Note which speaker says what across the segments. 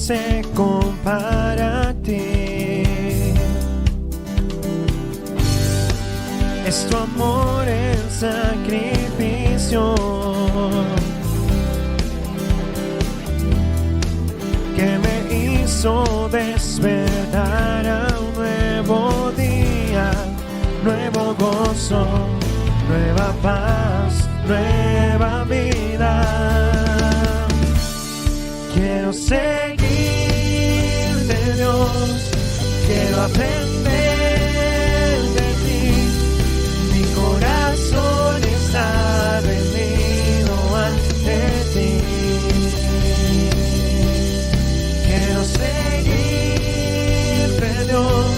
Speaker 1: se compara a ti. Es tu amor el sacrificio que me hizo despertar a un nuevo día, nuevo gozo, nueva paz, nueva vida. Quiero seguirte, Dios, quiero aprender de ti. Mi corazón está rendido ante ti. Quiero seguirte, Dios,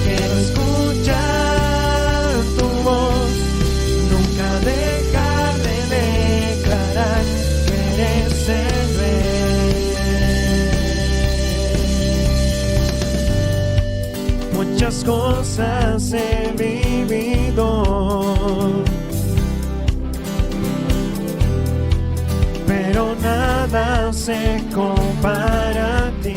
Speaker 1: quiero escuchar tu voz, nunca dejar de declarar que eres el Rey. Muchas cosas he vivido, pero nada se compara a ti.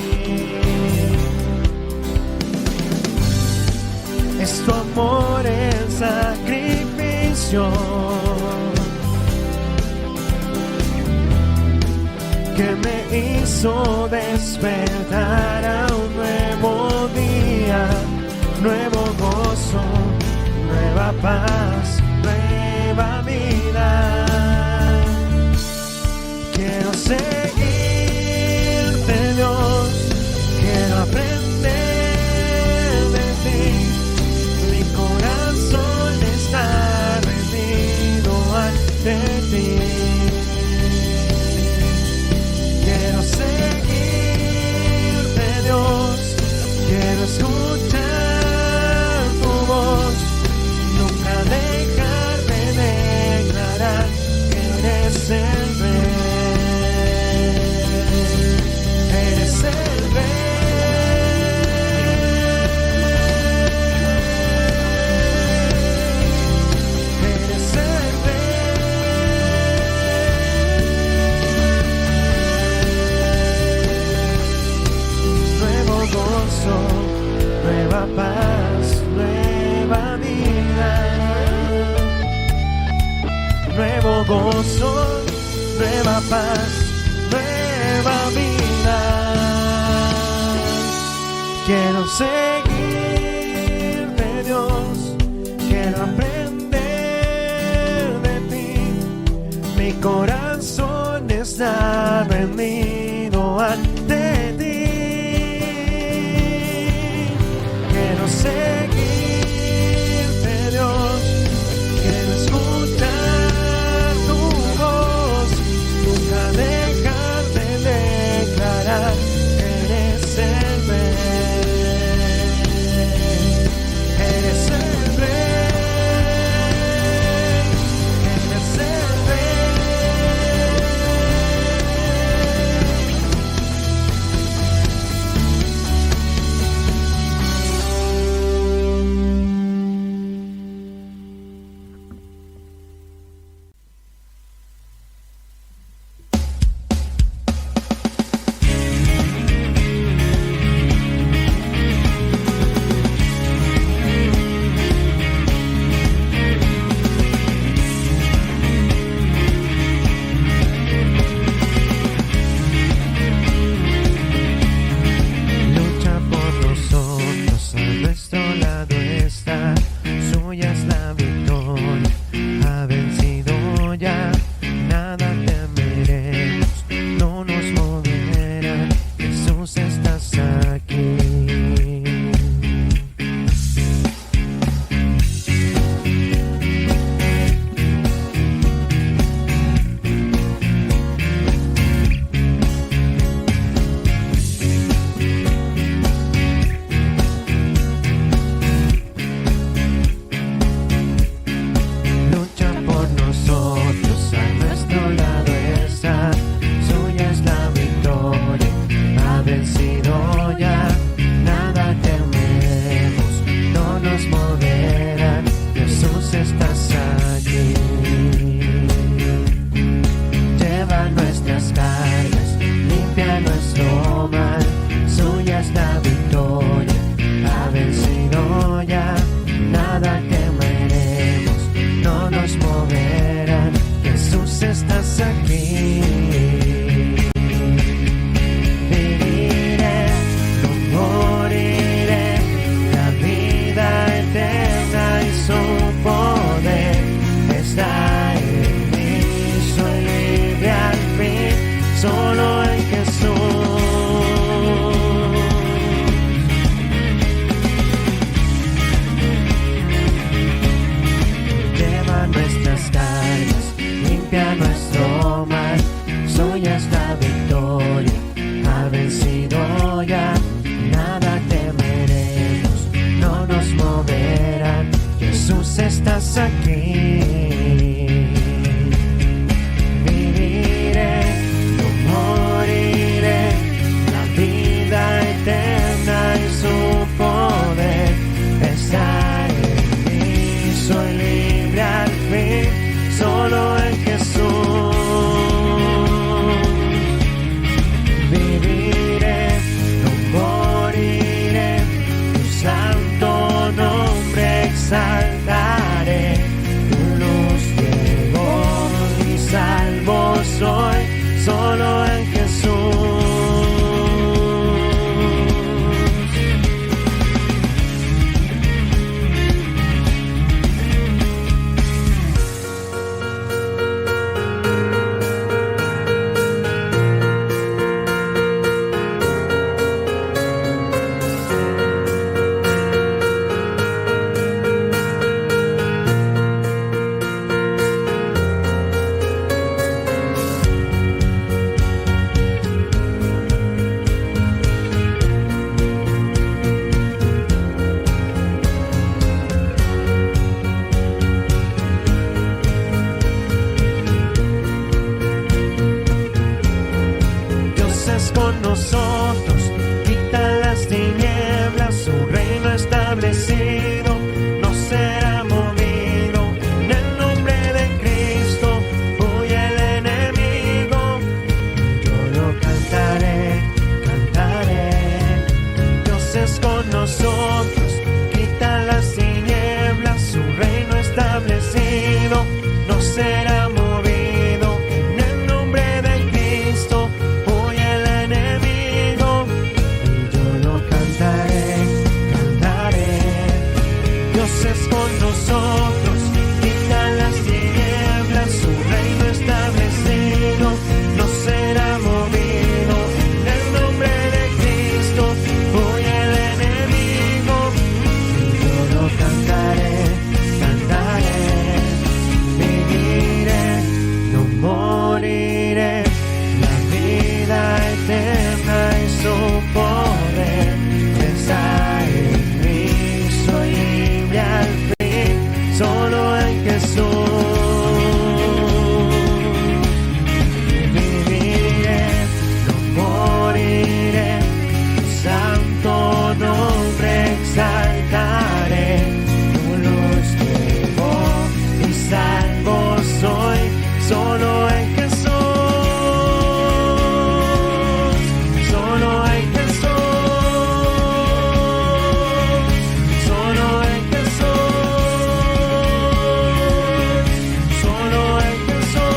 Speaker 1: Es tu amor el sacrificio que me hizo despertar a un nuevo día, nuevo gozo, nueva paz, nueva vida. Quiero seguirte, Dios, quiero aprender de ti. Mi corazón está rendido ante ti. Quiero seguirte, Dios, quiero escuchar tu voz, nunca dejar de declarar que eres el Rey. Eres el Rey. Eres el Rey. Nuevo gozo, nueva paz, nueva vida. Nuevo gozo, nueva paz, nueva vida. Quiero seguirte, Dios, quiero aprender de ti. Mi corazón está rendido ante ti. Quiero seguirte, Dios, quiero escuchar tu voz, nunca dejar de declarar que eres el Rey. Eres el Rey. Eres el Rey. estás aquí. Viviré, no moriré, la vida eterna y su poder está en mí. Soy libre al fin, solo en Jesús. Lleva nuestras cargas, limpia nuestro mal. Soy esta victoria, ha vencido ya. Nada temeremos, no nos moverán. Jesús, estás aquí. Viviré, no moriré, la vida eterna y su poder está en mí. Soy libre al fin, solo en Jesús. Viviré, no moriré, tu santo nombre exaltaré. Tu luz llegó y salvo soy, solo en Jesús. Dios es con nosotros, quita las tinieblas, su reino establecido no será movido. En el nombre de Cristo huye el enemigo, yo lo cantaré, cantaré. Dios es con nosotros, quita las tinieblas, su reino establecido no será movido. En el nombre de Cristo huye el enemigo, y yo lo cantaré, cantaré. Dios es con nosotros, quita las tinieblas, su reino establecido no será movido. En el nombre de Cristo huye el enemigo, y yo lo cantaré, cantaré. Viviré, no moriré, la vida eterna y su poder está en mí. Soy libre al fin, solo en Jesús. Viviré, no moriré, tu santo nombre exaltaré. Tu luz llegó y salvo soy, solo en Jesús. Solo en Jesús. Solo en Jesús. Solo en Jesús.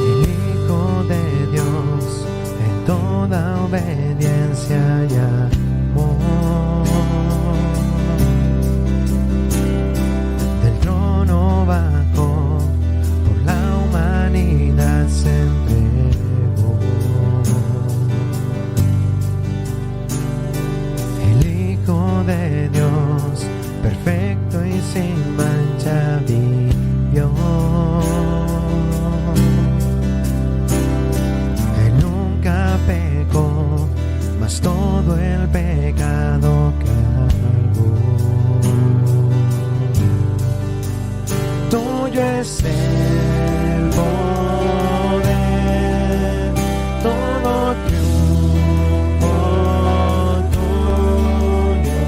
Speaker 1: El Hijo de Dios en toda obediencia y amor del trono bajó, por la humanidad se entregó. El Hijo de Dios, perfecto y sin mancha, vivió. Él nunca pecó, mas todo el pecado cargó. es el poder, todo triunfo tuyo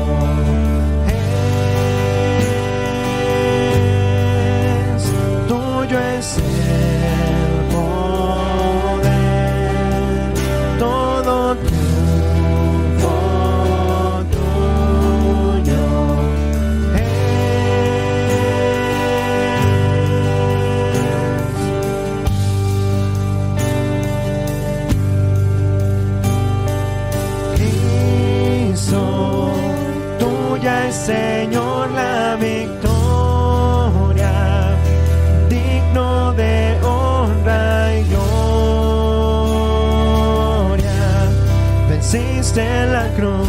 Speaker 1: es, tuyo es el poder, todo triunfo tuyo tuya es, Señor, la victoria, digno de honra y gloria. Venciste en la cruz.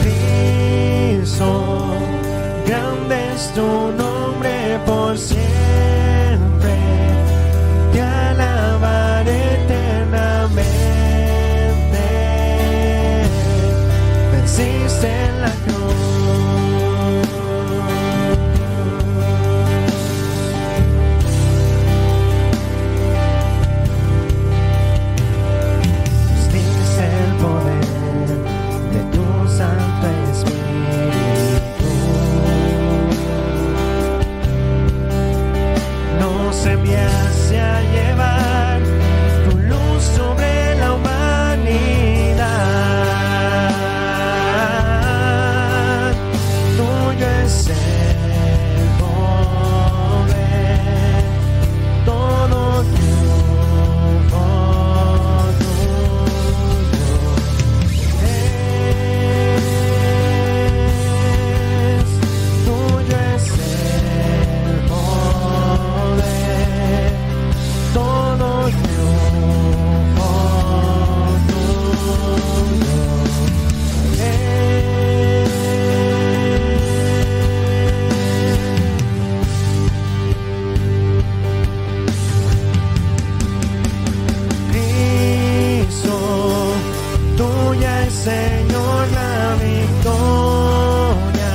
Speaker 1: Cristo, grande es tu nombre por siempre. Te alabaré eternamente. Venciste en la cruz. Diste el poder de tu Santo Espíritu. No se me hace a llevar tu luz sobre la humanidad. Tuyo es el poder, todo triunfo tuyo es, tuyo es el poder, todo triunfo tuyo Cristo, tuya es, Señor, la victoria,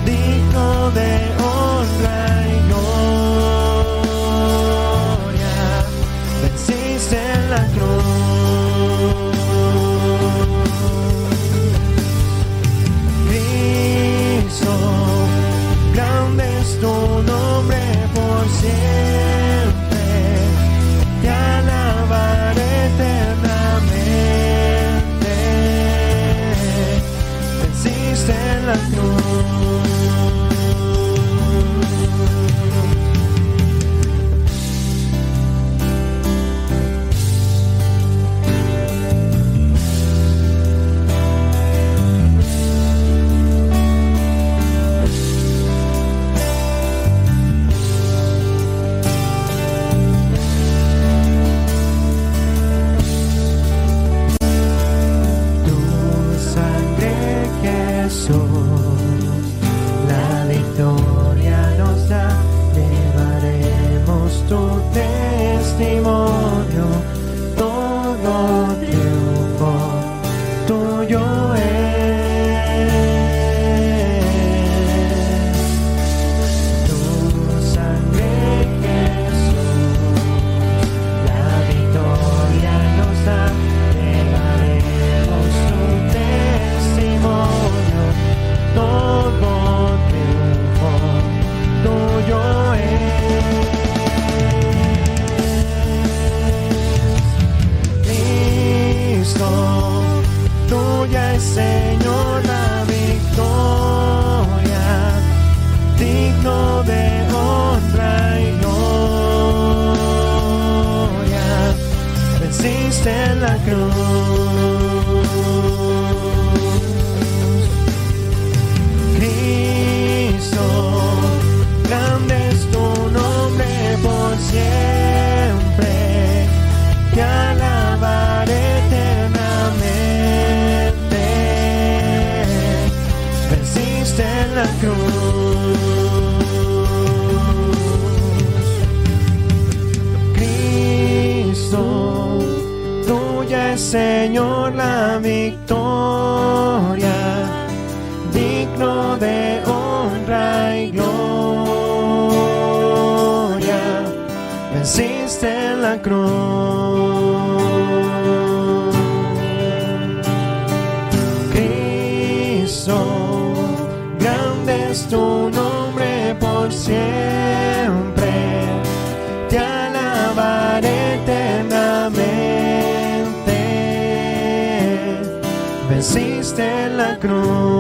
Speaker 1: digno de honra y gloria. Venciste en la cruz. Cristo, grande es tu nombre por siempre. Te alabaré eternamente. Venciste en la cruz. Tu sangre, Jesús, la victoria nos da. Llevaremos tu testimonio, todo triunfo tuyo es. Tu sangre, Jesús, la victoria nos da. Llevaremos tu testimonio, todo triunfo tuyo es. Cristo, tuya es, Señor, la victoria, digno de honra y gloria. Venciste en la cruz. Cristo, grande es tu nombre por siempre. Te alabaré eternamente. Venciste en la cruz. Cristo, tuya es, Señor, la victoria, digno venciste en la cruz. Cristo, grande es tu nombre por siempre, te alabaré eternamente, venciste en la cruz.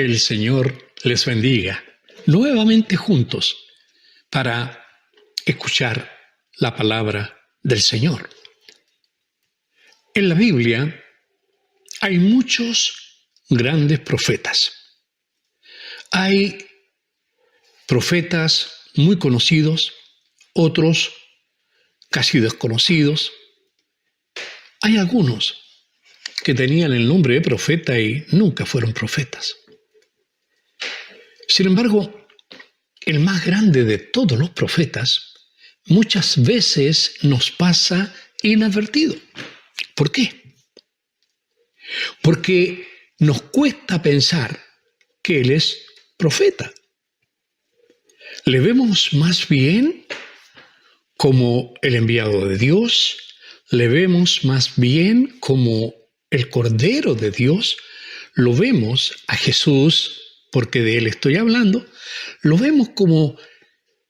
Speaker 2: Que el Señor les bendiga nuevamente juntos para escuchar la palabra del Señor. En la Biblia hay muchos grandes profetas. Hay profetas muy conocidos, otros casi desconocidos. Hay algunos que tenían el nombre de profeta y nunca fueron profetas. Sin embargo, el más grande de todos los profetas muchas veces nos pasa inadvertido. ¿Por qué? Porque nos cuesta pensar que Él es profeta. Le vemos más bien como el enviado de Dios, le vemos más bien como el Cordero de Dios, lo vemos a Jesús, porque de Él estoy hablando, lo vemos como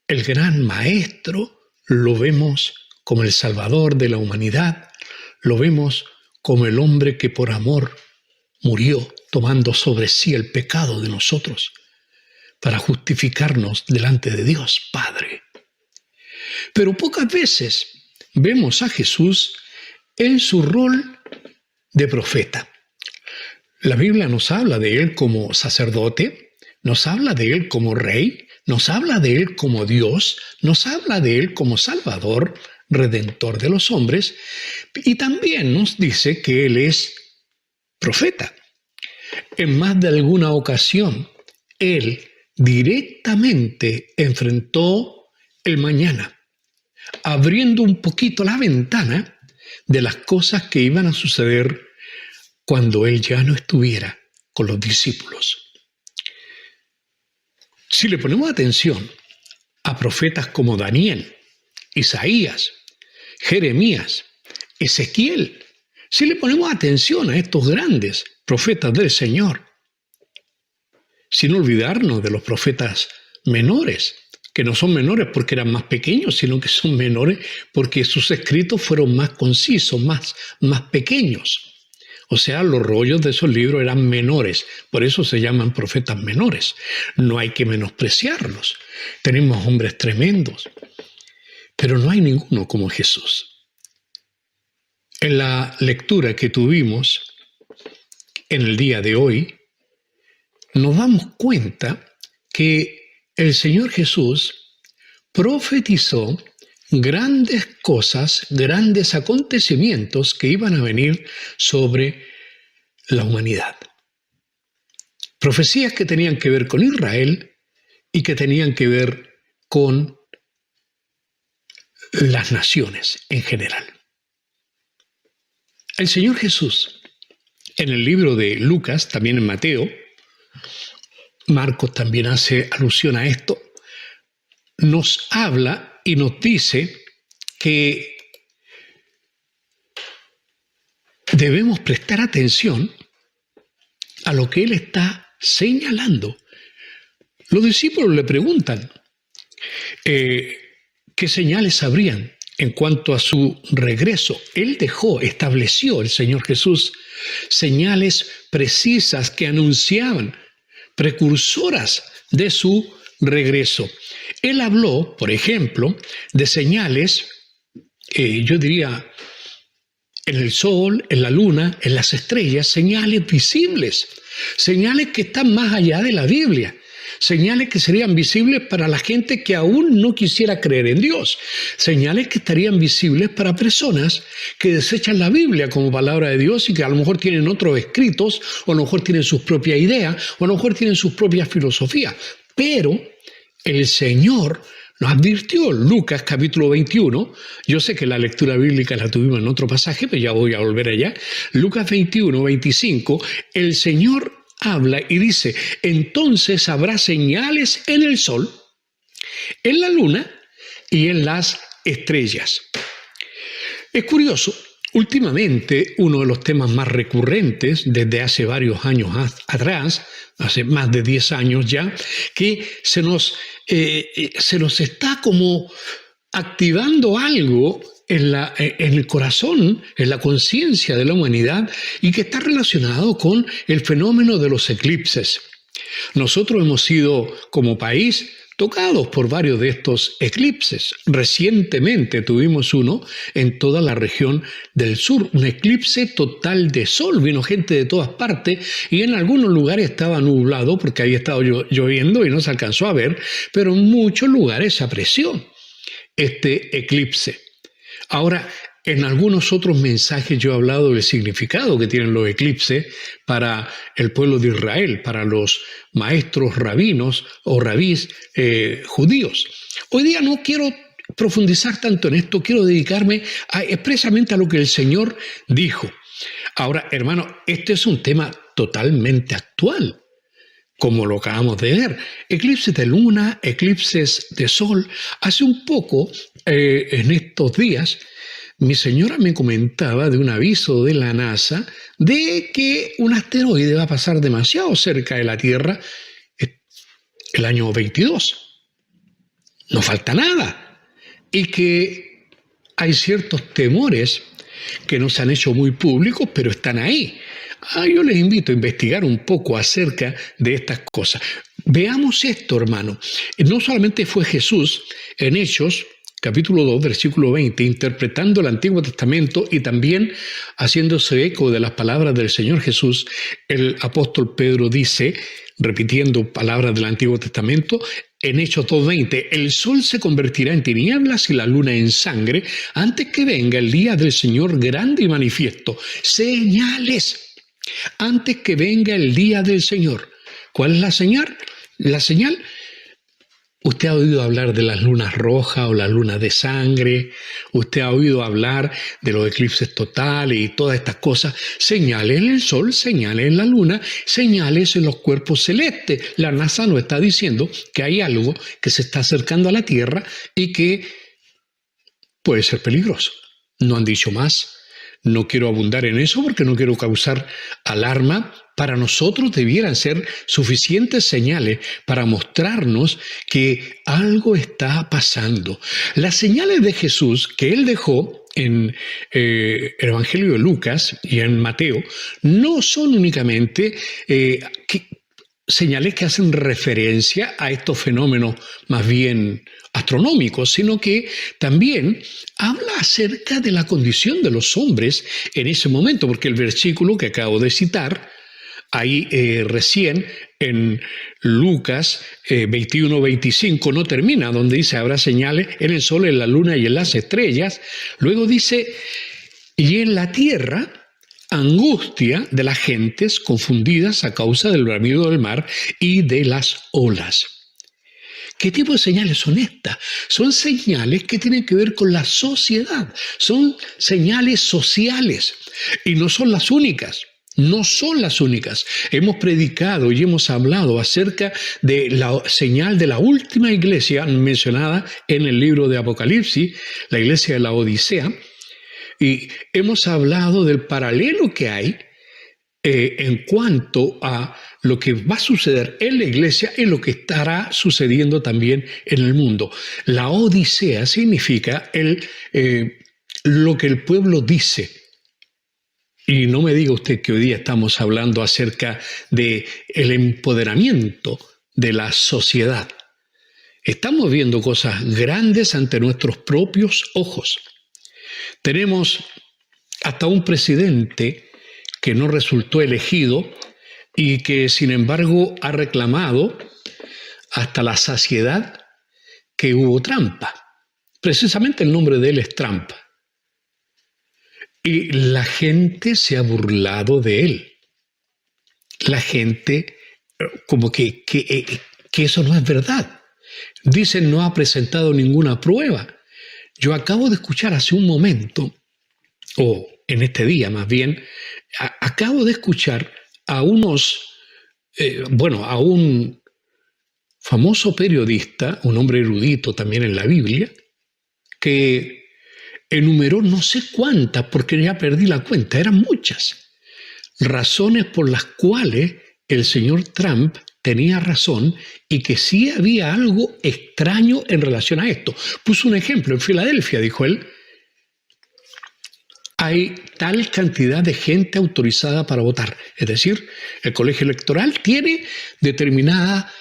Speaker 2: el gran Maestro, lo vemos como el Salvador de la humanidad, lo vemos como el hombre que por amor murió tomando sobre sí el pecado de nosotros para justificarnos delante de Dios Padre. Pero pocas veces vemos a Jesús en su rol de profeta. La Biblia nos habla de Él como sacerdote, nos habla de Él como rey, nos habla de Él como Dios, nos habla de Él como Salvador, Redentor de los hombres, y también nos dice que Él es profeta. En más de alguna ocasión, Él directamente enfrentó el mañana, abriendo un poquito la ventana de las cosas que iban a suceder cuando Él ya no estuviera con los discípulos. Si le ponemos atención a profetas como Daniel, Isaías, Jeremías, Ezequiel, si le ponemos atención a estos grandes profetas del Señor, sin olvidarnos de los profetas menores, que no son menores porque eran más pequeños, sino que son menores porque sus escritos fueron más concisos, más pequeños. O sea, los rollos de esos libros eran menores, por eso se llaman profetas menores. No hay que menospreciarlos. Tenemos hombres tremendos, pero no hay ninguno como Jesús. En la lectura que tuvimos en el día de hoy, nos damos cuenta que el Señor Jesús profetizó grandes cosas, grandes acontecimientos que iban a venir sobre la humanidad. Profecías que tenían que ver con Israel y que tenían que ver con las naciones en general. El Señor Jesús, en el libro de Lucas, también en Mateo, Marcos también hace alusión a esto, nos habla y nos dice que debemos prestar atención a lo que Él está señalando. Los discípulos le preguntan qué señales habrían en cuanto a su regreso. Él estableció el Señor Jesús señales precisas que anunciaban, precursoras de su regreso. Él habló, por ejemplo, de señales, yo diría, en el sol, en la luna, en las estrellas, señales visibles, señales que están más allá de la Biblia, señales que serían visibles para la gente que aún no quisiera creer en Dios, señales que estarían visibles para personas que desechan la Biblia como palabra de Dios y que a lo mejor tienen otros escritos, o a lo mejor tienen sus propias ideas, o a lo mejor tienen sus propias filosofías. Pero el Señor nos advirtió, Lucas capítulo 21, yo sé que la lectura bíblica la tuvimos en otro pasaje, pero ya voy a volver allá, Lucas 21, 25, el Señor habla y dice, entonces habrá señales en el sol, en la luna y en las estrellas. Es curioso, últimamente uno de los temas más recurrentes desde hace varios años atrás, hace más de 10 años ya, que se nos está como activando algo en el corazón, en la conciencia de la humanidad y que está relacionado con el fenómeno de los eclipses. Nosotros hemos sido, como país, tocados por varios de estos eclipses. Recientemente tuvimos uno en toda la región del sur, un eclipse total de sol. Vino gente de todas partes y en algunos lugares estaba nublado porque había estado lloviendo y no se alcanzó a ver, pero en muchos lugares se apreció este eclipse. Ahora, en algunos otros mensajes yo he hablado del significado que tienen los eclipses para el pueblo de Israel, para los maestros rabinos o rabís judíos. Hoy día no quiero profundizar tanto en esto, quiero dedicarme expresamente a lo que el Señor dijo. Ahora, hermano, este es un tema totalmente actual, como lo acabamos de ver. Eclipses de luna, eclipses de sol. Hace un poco, en estos días, mi señora me comentaba de un aviso de la NASA de que un asteroide va a pasar demasiado cerca de la Tierra el año 22. No falta nada. Y que hay ciertos temores que no se han hecho muy públicos, pero están ahí. Yo les invito a investigar un poco acerca de estas cosas. Veamos esto, hermano. No solamente fue Jesús en Hechos, capítulo 2, versículo 20, interpretando el Antiguo Testamento y también haciéndose eco de las palabras del Señor Jesús, el apóstol Pedro dice, repitiendo palabras del Antiguo Testamento, en Hechos 2:20, el sol se convertirá en tinieblas y la luna en sangre antes que venga el día del Señor grande y manifiesto. Señales, antes que venga el día del Señor. ¿Cuál es la señal? La señal. Usted ha oído hablar de las lunas rojas o las lunas de sangre, usted ha oído hablar de los eclipses totales y todas estas cosas, señales en el sol, señales en la luna, señales en los cuerpos celestes. La NASA nos está diciendo que hay algo que se está acercando a la Tierra y que puede ser peligroso. No han dicho más. No quiero abundar en eso porque no quiero causar alarma. Para nosotros debieran ser suficientes señales para mostrarnos que algo está pasando. Las señales de Jesús que él dejó en el Evangelio de Lucas y en Mateo no son únicamente señales que hacen referencia a estos fenómenos más bien astronómicos, sino que también habla acerca de la condición de los hombres en ese momento, porque el versículo que acabo de citar, ahí recién en Lucas 21-25 no termina, donde dice habrá señales en el sol, en la luna y en las estrellas. Luego dice, y en la tierra angustia de las gentes confundidas a causa del bramido del mar y de las olas. ¿Qué tipo de señales son estas? Son señales que tienen que ver con la sociedad, son señales sociales y no son las únicas. No son las únicas. Hemos predicado y hemos hablado acerca de la señal de la última iglesia mencionada en el libro de Apocalipsis, la iglesia de la Odisea, y hemos hablado del paralelo que hay en cuanto a lo que va a suceder en la iglesia y lo que estará sucediendo también en el mundo. La Odisea significa lo que el pueblo dice. Y no me diga usted que hoy día estamos hablando acerca del empoderamiento de la sociedad. Estamos viendo cosas grandes ante nuestros propios ojos. Tenemos hasta un presidente que no resultó elegido y que sin embargo ha reclamado hasta la saciedad que hubo trampa. Precisamente el nombre de él es trampa. Y la gente se ha burlado de él. La gente como que eso no es verdad. Dicen no ha presentado ninguna prueba. Yo acabo de escuchar hace un momento, o en este día más bien, acabo de escuchar a a un famoso periodista, un hombre erudito también en la Biblia, que enumeró no sé cuántas, porque ya perdí la cuenta, eran muchas, razones por las cuales el señor Trump tenía razón y que sí había algo extraño en relación a esto. Puso un ejemplo, en Filadelfia, dijo él, hay tal cantidad de gente autorizada para votar. Es decir, el colegio electoral tiene determinada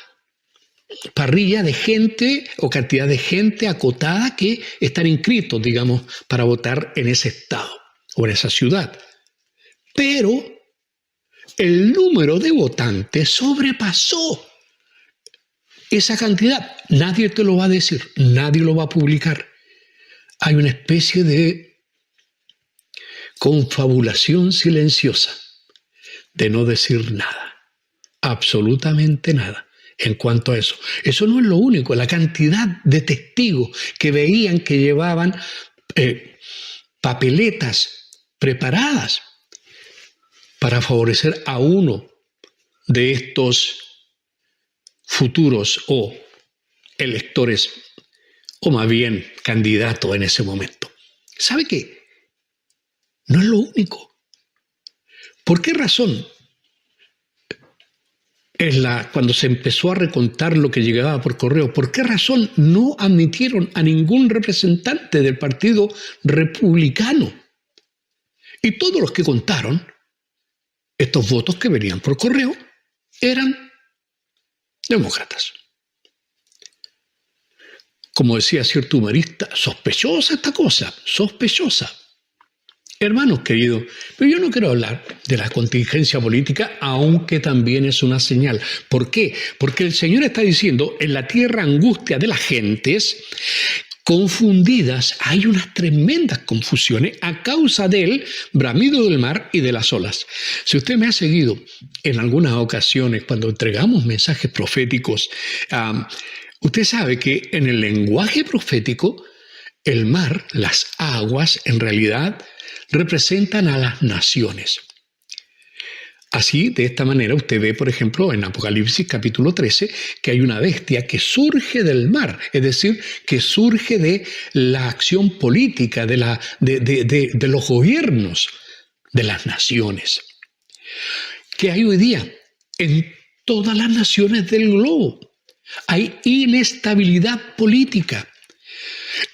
Speaker 2: parrilla de gente o cantidad de gente acotada que están inscritos, digamos, para votar en ese estado o en esa ciudad. Pero el número de votantes sobrepasó esa cantidad. Nadie te lo va a decir, nadie lo va a publicar. Hay una especie de confabulación silenciosa de no decir nada, absolutamente nada en cuanto a eso. Eso no es lo único, la cantidad de testigos que veían que llevaban papeletas preparadas para favorecer a uno de estos futuros o electores, o más bien candidatos en ese momento. ¿Sabe qué? No es lo único. ¿Por qué razón? Cuando se empezó a recontar lo que llegaba por correo, ¿por qué razón no admitieron a ningún representante del Partido Republicano? Y todos los que contaron estos votos que venían por correo eran demócratas. Como decía cierto humorista, sospechosa esta cosa, sospechosa. Hermanos queridos, pero yo no quiero hablar de la contingencia política, aunque también es una señal. ¿Por qué? Porque el Señor está diciendo, en la tierra angustia de las gentes confundidas, hay unas tremendas confusiones a causa del bramido del mar y de las olas. Si usted me ha seguido en algunas ocasiones cuando entregamos mensajes proféticos, usted sabe que en el lenguaje profético, el mar, las aguas, en realidad representan a las naciones. Así, de esta manera, usted ve, por ejemplo, en Apocalipsis capítulo 13, que hay una bestia que surge del mar, es decir, que surge de la acción política, de los gobiernos de las naciones. ¿Qué hay hoy día? En todas las naciones del globo hay inestabilidad política.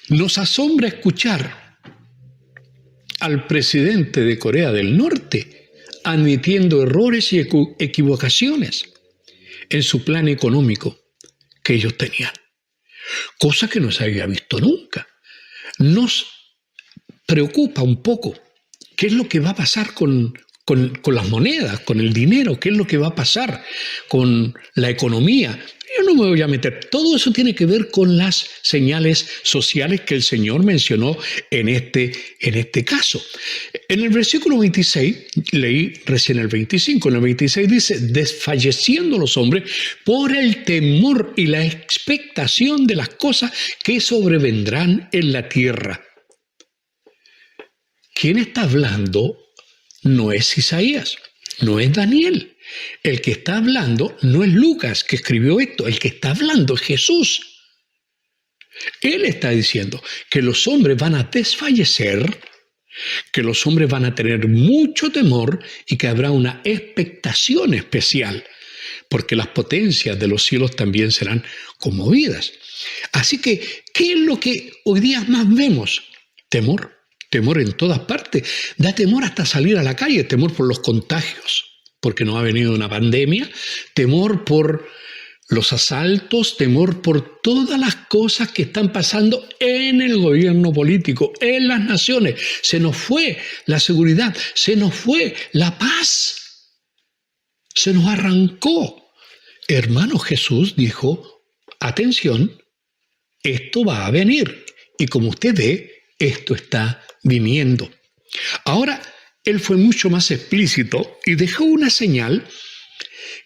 Speaker 2: Nos asombra escuchar al presidente de Corea del Norte admitiendo errores y equivocaciones en su plan económico que ellos tenían, cosa que no se había visto nunca. Nos preocupa un poco qué es lo que va a pasar con las monedas, con el dinero, qué es lo que va a pasar con la economía. Yo no me voy a meter. Todo eso tiene que ver con las señales sociales que el Señor mencionó en este caso. En el versículo 26, leí recién el 25, en el 26 dice, desfalleciendo los hombres por el temor y la expectación de las cosas que sobrevendrán en la tierra. ¿Quién está hablando? No es Isaías, no es Daniel. El que está hablando no es Lucas, que escribió esto. El que está hablando es Jesús. Él está diciendo que los hombres van a desfallecer, que los hombres van a tener mucho temor y que habrá una expectación especial, porque las potencias de los cielos también serán conmovidas. Así que, ¿qué es lo que hoy día más vemos? Temor. Temor en todas partes. Da temor hasta salir a la calle, temor por los contagios, porque nos ha venido una pandemia, temor por los asaltos, temor por todas las cosas que están pasando en el gobierno político, en las naciones. Se nos fue la seguridad, se nos fue la paz, se nos arrancó. Hermano, Jesús dijo, atención, esto va a venir. Y como usted ve, esto está viniendo. Ahora, él fue mucho más explícito y dejó una señal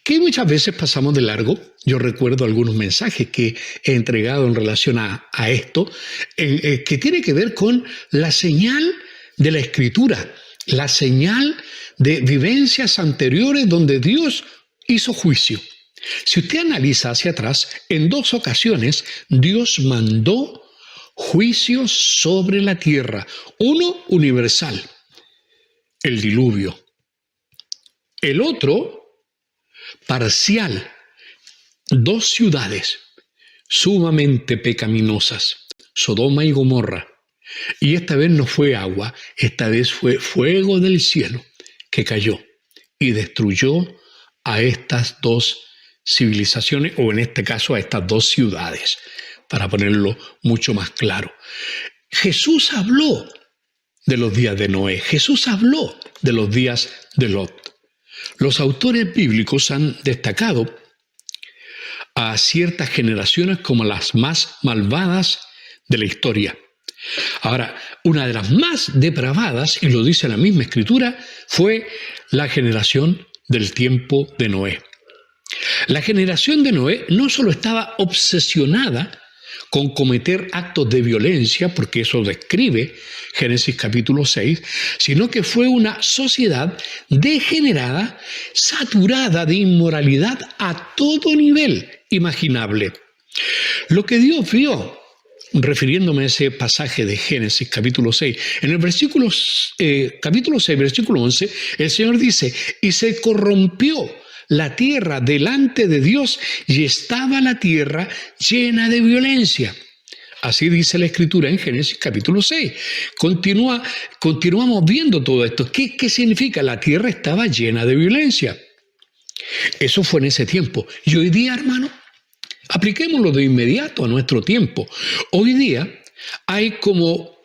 Speaker 2: que muchas veces pasamos de largo. Yo recuerdo algunos mensajes que he entregado en relación a esto, que tiene que ver con la señal de la Escritura, la señal de vivencias anteriores donde Dios hizo juicio. Si usted analiza hacia atrás, en 2 ocasiones Dios mandó juicios sobre la tierra. Uno universal, el diluvio. El otro, parcial, 2 ciudades sumamente pecaminosas, Sodoma y Gomorra. Y esta vez no fue agua, esta vez fue fuego del cielo que cayó y destruyó a estas dos civilizaciones, o en este caso a estas dos ciudades, para ponerlo mucho más claro. Jesús habló de los días de Noé, Jesús habló de los días de Lot. Los autores bíblicos han destacado a ciertas generaciones como las más malvadas de la historia. Ahora, una de las más depravadas, y lo dice la misma Escritura, fue la generación del tiempo de Noé. La generación de Noé no solo estaba obsesionada con cometer actos de violencia, porque eso describe Génesis capítulo 6, sino que fue una sociedad degenerada, saturada de inmoralidad a todo nivel imaginable. Lo que Dios vio, refiriéndome a ese pasaje de Génesis capítulo 6, en el capítulo 6, versículo 11, el Señor dice, y se corrompió la tierra delante de Dios y estaba la tierra llena de violencia. Así dice la Escritura en Génesis capítulo 6. Continuamos viendo todo esto. ¿Qué significa? La tierra estaba llena de violencia. Eso fue en ese tiempo. Y hoy día, hermano, apliquémoslo de inmediato a nuestro tiempo. Hoy día hay como,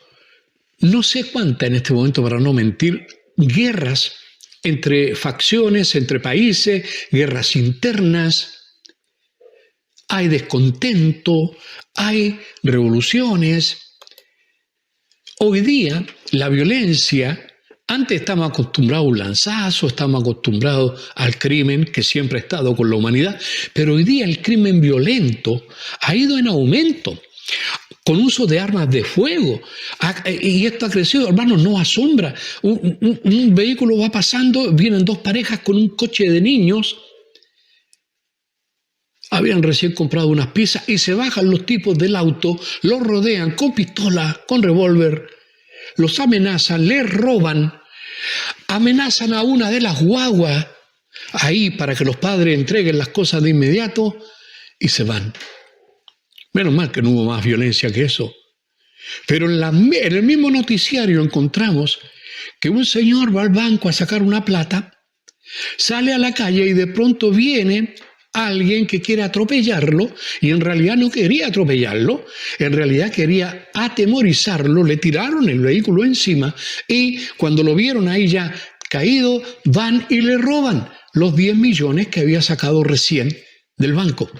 Speaker 2: no sé cuántas en este momento, para no mentir, guerras entre facciones, entre países, guerras internas, hay descontento, hay revoluciones. Hoy día la violencia, antes estábamos acostumbrados a un lanzazo, estábamos acostumbrados al crimen que siempre ha estado con la humanidad, pero hoy día el crimen violento ha ido en aumento, con uso de armas de fuego. Y esto ha crecido, hermanos, no asombra. Un vehículo va pasando, vienen dos parejas con un coche de niños, habían recién comprado unas pizzas y se bajan los tipos del auto, los rodean con pistola, con revólver, los amenazan, les roban, amenazan a una de las guaguas ahí para que los padres entreguen las cosas de inmediato y se van. Menos mal que no hubo más violencia que eso. Pero en el mismo noticiario encontramos que un señor va al banco a sacar una plata, sale a la calle y de pronto viene alguien que quiere atropellarlo, y en realidad no quería atropellarlo, en realidad quería atemorizarlo, le tiraron el vehículo encima y cuando lo vieron ahí ya caído, van y le roban los 10 millones que había sacado recién del banco.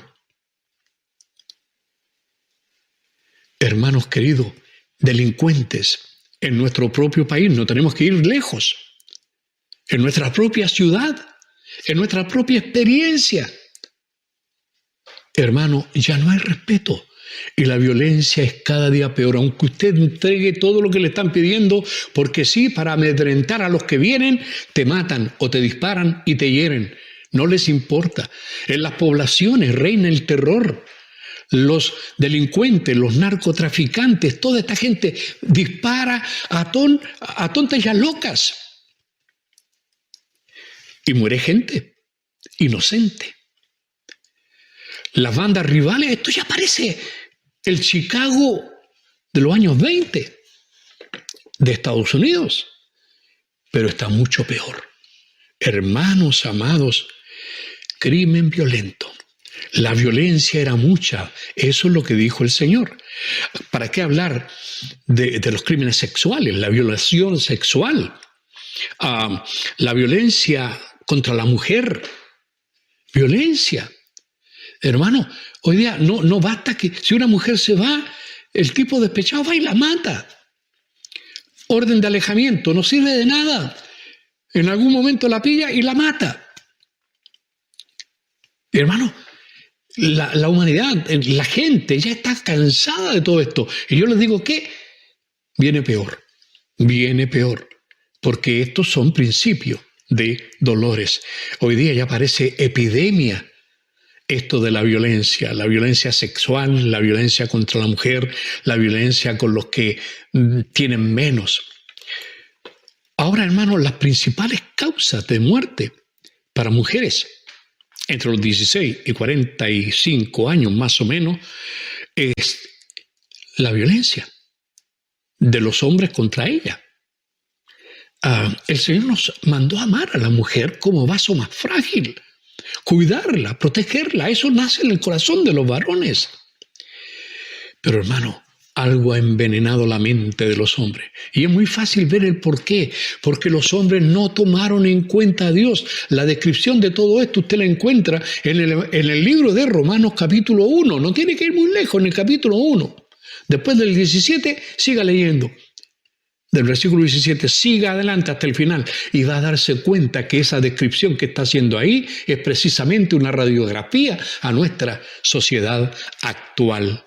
Speaker 2: Hermanos queridos, delincuentes en nuestro propio país, no tenemos que ir lejos, en nuestra propia ciudad, en nuestra propia experiencia. Hermano, ya no hay respeto y la violencia es cada día peor, aunque usted entregue todo lo que le están pidiendo, porque sí, para amedrentar a los que vienen, te matan o te disparan y te hieren. No les importa. En las poblaciones reina el terror. Los delincuentes, los narcotraficantes, toda esta gente dispara a tontas y a locas. Y muere gente inocente. Las bandas rivales, esto ya parece el Chicago de los años 20 de Estados Unidos, pero está mucho peor. Hermanos amados, crimen violento. La violencia era mucha, eso es lo que dijo el Señor. ¿Para qué hablar de los crímenes sexuales, la violación sexual, la violencia contra la mujer? Violencia. Hermano, hoy día no basta que si una mujer se va, el tipo despechado va y la mata. Orden de alejamiento, no sirve de nada. En algún momento la pilla y la mata. Hermano, la humanidad, la gente ya está cansada de todo esto. Y yo les digo que viene peor, porque estos son principios de dolores. Hoy día ya parece epidemia esto de la violencia sexual, la violencia contra la mujer, la violencia con los que tienen menos. Ahora, hermanos, las principales causas de muerte para mujeres entre los 16 y 45 años más o menos es la violencia. de los hombres contra ella. El Señor nos mandó a amar a la mujer como vaso más frágil, cuidarla, protegerla. Eso nace en el corazón de los varones. Pero hermano, algo ha envenenado la mente de los hombres. Y es muy fácil ver el por qué. Porque los hombres no tomaron en cuenta a Dios. La descripción de todo esto usted la encuentra en el libro de Romanos capítulo 1. No tiene que ir muy lejos, en el capítulo 1. Después del 17, siga leyendo. Del versículo 17, siga adelante hasta el final y va a darse cuenta que esa descripción que está haciendo ahí es precisamente una radiografía a nuestra sociedad actual.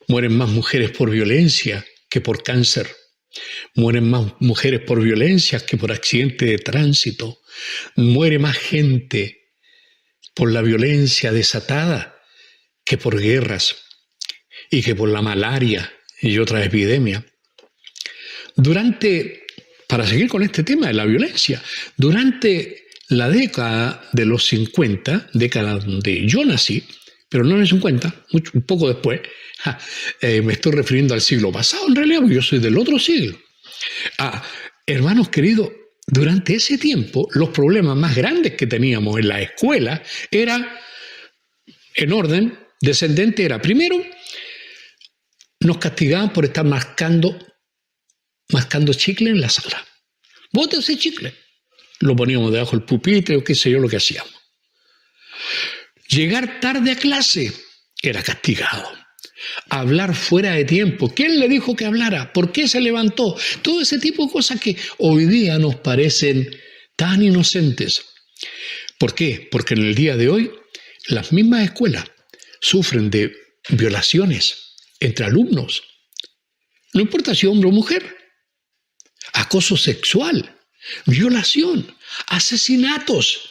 Speaker 2: Mueren más mujeres por violencia que por cáncer. Mueren más mujeres por violencia que por accidente de tránsito. Muere más gente por la violencia desatada que por guerras y que por la malaria y otras epidemias. Para seguir con este tema de la violencia, durante la década de los 50, década donde yo nací, pero no en el 50, un poco después, me estoy refiriendo al siglo pasado en realidad, porque yo soy del otro siglo. Hermanos queridos, durante ese tiempo los problemas más grandes que teníamos en la escuela era, en orden descendente, era primero, nos castigaban por estar mascando chicle en la sala. Bote ese chicle. Lo poníamos debajo del pupitre o qué sé yo lo que hacíamos. Llegar tarde a clase era castigado. Hablar fuera de tiempo. ¿Quién le dijo que hablara? ¿Por qué se levantó? Todo ese tipo de cosas que hoy día nos parecen tan inocentes. ¿Por qué? Porque en el día de hoy las mismas escuelas sufren de violaciones entre alumnos. No importa si hombre o mujer. Acoso sexual, violación, asesinatos.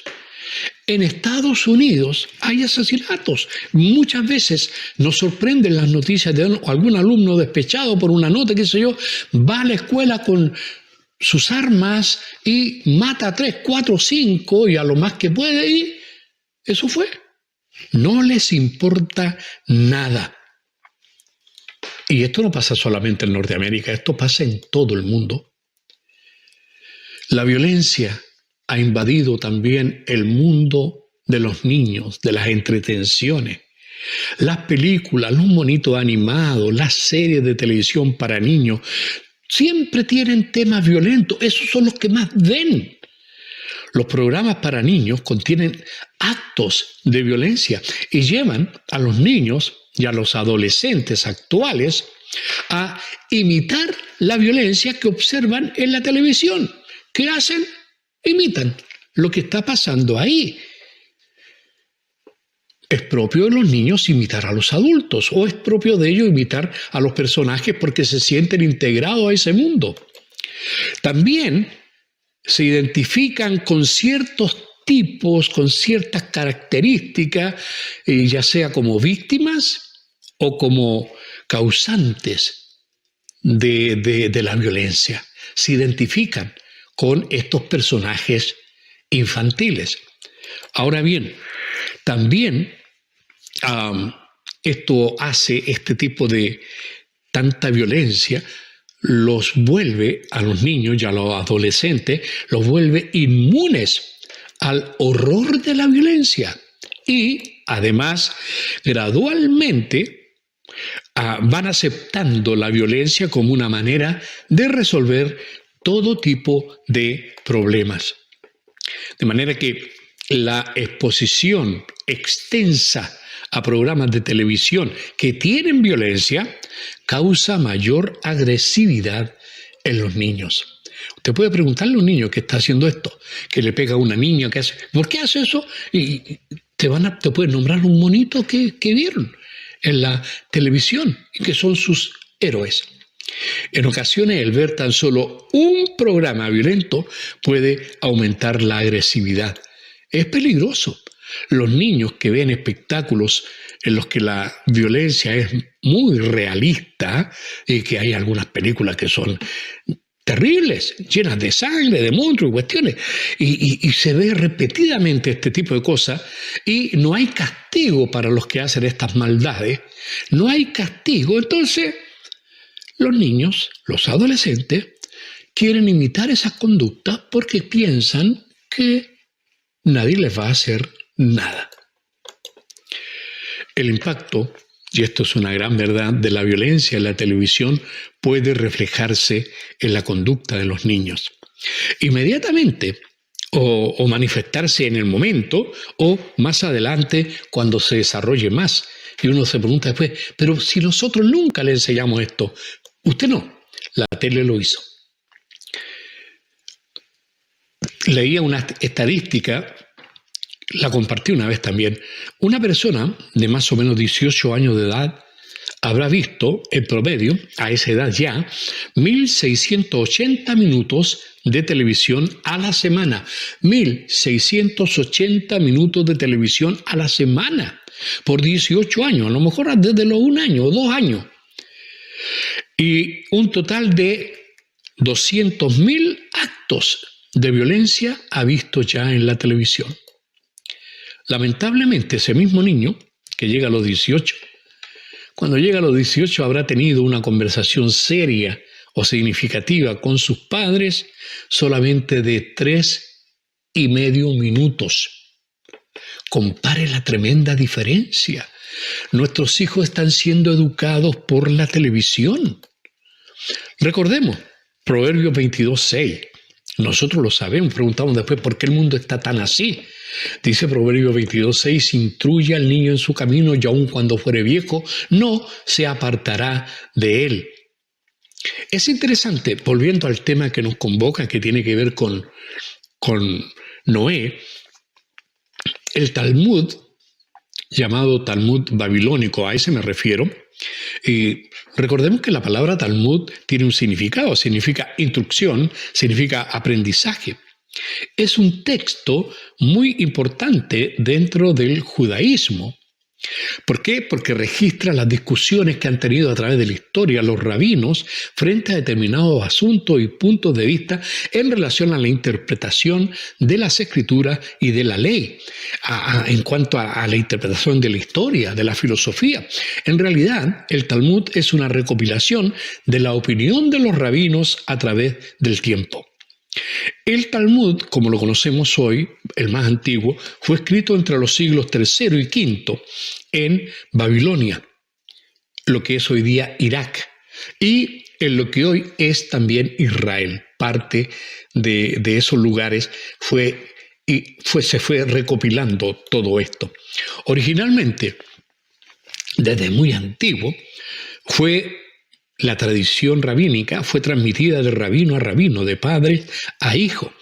Speaker 2: En Estados Unidos hay asesinatos. Muchas veces nos sorprenden las noticias de algún alumno despechado por una nota, qué sé yo, va a la escuela con sus armas y mata a 3, 4, 5 y a lo más que puede y eso fue. No les importa nada. Y esto no pasa solamente en Norteamérica, esto pasa en todo el mundo. La violencia ha invadido también el mundo de los niños, de las entretenciones. Las películas, los monitos animados, las series de televisión para niños, siempre tienen temas violentos. Esos son los que más ven. Los programas para niños contienen actos de violencia y llevan a los niños y a los adolescentes actuales a imitar la violencia que observan en la televisión. ¿Qué hacen? Imitan lo que está pasando ahí. ¿Es propio de los niños imitar a los adultos o es propio de ellos imitar a los personajes porque se sienten integrados a ese mundo? También se identifican con ciertos tipos, con ciertas características, ya sea como víctimas o como causantes de la violencia. Se identifican con estos personajes infantiles. Ahora bien, también este tipo de tanta violencia los vuelve a los niños y a los adolescentes, los vuelve inmunes al horror de la violencia y además gradualmente van aceptando la violencia como una manera de resolver todo tipo de problemas. De manera que la exposición extensa a programas de televisión que tienen violencia causa mayor agresividad en los niños. Usted puede preguntarle a un niño que está haciendo esto, que le pega a una niña, que hace, ¿por qué hace eso? Y te pueden nombrar un monito que vieron en la televisión y que son sus héroes. En ocasiones el ver tan solo un programa violento puede aumentar la agresividad. Es peligroso. Los niños que ven espectáculos en los que la violencia es muy realista y que hay algunas películas que son terribles, llenas de sangre, de monstruos y cuestiones, y se ve repetidamente este tipo de cosas y no hay castigo para los que hacen estas maldades, no hay castigo, entonces Los niños, los adolescentes, quieren imitar esas conductas porque piensan que nadie les va a hacer nada. El impacto, y esto es una gran verdad, de la violencia en la televisión puede reflejarse en la conducta de los niños. Inmediatamente, o manifestarse en el momento, o más adelante cuando se desarrolle más. Y uno se pregunta después, pero si nosotros nunca le enseñamos esto, usted no, la tele lo hizo. Leía una estadística, la compartí una vez también. Una persona de más o menos 18 años de edad habrá visto, en promedio, a esa edad ya, 1.680 minutos de televisión a la semana. 1.680 minutos de televisión a la semana por 18 años, a lo mejor desde los 1 año o 2 años. Y un total de 200.000 actos de violencia ha visto ya en la televisión. Lamentablemente, ese mismo niño que llega a los 18, cuando llega a los 18 habrá tenido una conversación seria o significativa con sus padres solamente de 3,5 minutos. Compare la tremenda diferencia. Nuestros hijos están siendo educados por la televisión. Recordemos, Proverbios 22:6. Nosotros lo sabemos, preguntamos después por qué el mundo está tan así. Dice Proverbios 22:6, instruye al niño en su camino y aun cuando fuere viejo, no se apartará de él. Es interesante, volviendo al tema que nos convoca, que tiene que ver con Noé, el Talmud, llamado Talmud babilónico, a ese me refiero, y recordemos que la palabra Talmud tiene un significado, significa instrucción, significa aprendizaje. Es un texto muy importante dentro del judaísmo. ¿Por qué? Porque registra las discusiones que han tenido a través de la historia los rabinos frente a determinados asuntos y puntos de vista en relación a la interpretación de las escrituras y de la ley, en cuanto a la interpretación de la historia, de la filosofía. En realidad, el Talmud es una recopilación de la opinión de los rabinos a través del tiempo. El Talmud, como lo conocemos hoy, el más antiguo, fue escrito entre los siglos III y V en Babilonia, lo que es hoy día Irak, y en lo que hoy es también Israel. Parte de esos lugares se fue recopilando todo esto. Originalmente, desde muy antiguo, la tradición rabínica fue transmitida de rabino a rabino, de padre a hijo,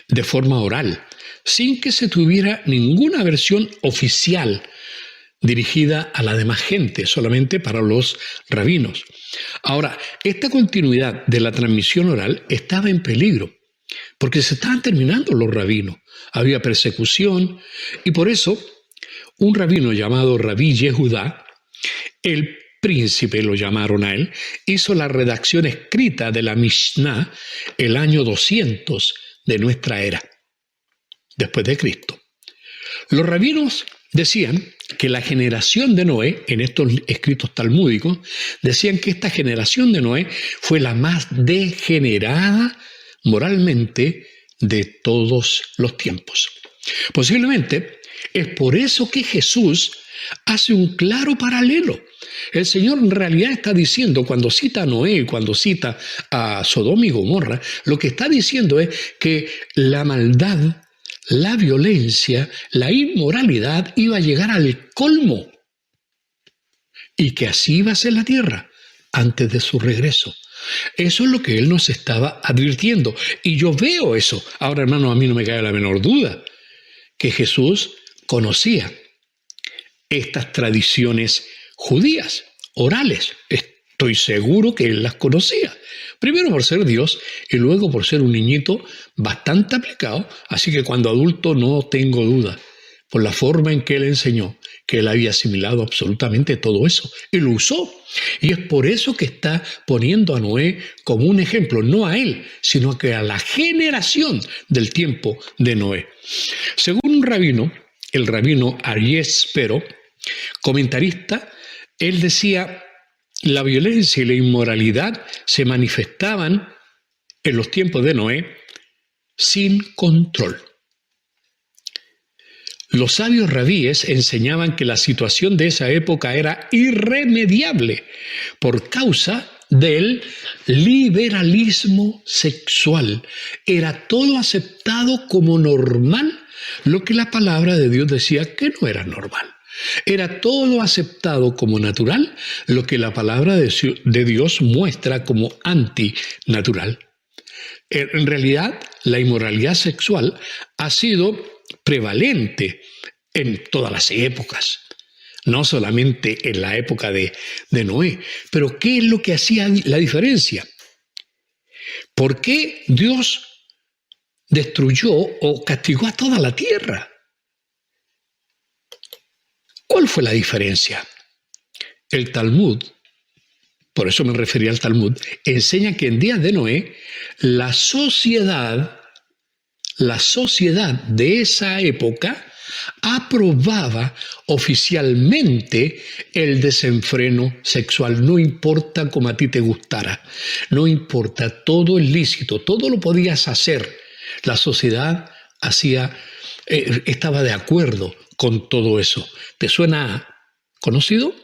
Speaker 2: de forma oral, sin que se tuviera ninguna versión oficial dirigida a la demás gente, solamente para los rabinos. Ahora, esta continuidad de la transmisión oral estaba en peligro, porque se estaban terminando los rabinos, había persecución, y por eso un rabino llamado Rabí Yehudá, el príncipe lo llamaron a él, hizo la redacción escrita de la Mishnah el año 200 de nuestra era, después de Cristo. Los rabinos decían que la generación de Noé, en estos escritos talmúdicos, decían que esta generación de Noé fue la más degenerada moralmente de todos los tiempos. Posiblemente es por eso que Jesús hace un claro paralelo. El Señor en realidad está diciendo, cuando cita a Noé, cuando cita a Sodoma y Gomorra, lo que está diciendo es que la maldad, la violencia, la inmoralidad iba a llegar al colmo y que así iba a ser la tierra antes de su regreso. Eso es lo que Él nos estaba advirtiendo. Y yo veo eso. Ahora, hermano, a mí no me cabe la menor duda que Jesús conocía estas tradiciones judías, orales. Estoy seguro que Él las conocía. Primero por ser Dios y luego por ser un niñito bastante aplicado. Así que cuando adulto no tengo duda, por la forma en que Él enseñó, que Él había asimilado absolutamente todo eso y lo usó. Y es por eso que está poniendo a Noé como un ejemplo, no a él, sino que a la generación del tiempo de Noé. Según un rabino, el rabino Aryeh Spero, comentarista, él decía la violencia y la inmoralidad se manifestaban en los tiempos de Noé sin control. Los sabios rabíes enseñaban que la situación de esa época era irremediable por causa del liberalismo sexual. Era todo aceptado como normal, lo que la palabra de Dios decía que no era normal. Era todo aceptado como natural, lo que la palabra de Dios muestra como antinatural. En realidad, la inmoralidad sexual ha sido prevalente en todas las épocas, no solamente en la época de Noé. Pero ¿qué es lo que hacía la diferencia? ¿Por qué Dios destruyó o castigó a toda la tierra? ¿Cuál fue la diferencia? El Talmud, por eso me refería al Talmud, enseña que en días de Noé la sociedad de esa época aprobaba oficialmente el desenfreno sexual, no importa cómo a ti te gustara, no importa, todo es lícito, todo lo podías hacer. La sociedad estaba de acuerdo con todo eso. ¿Te suena conocido?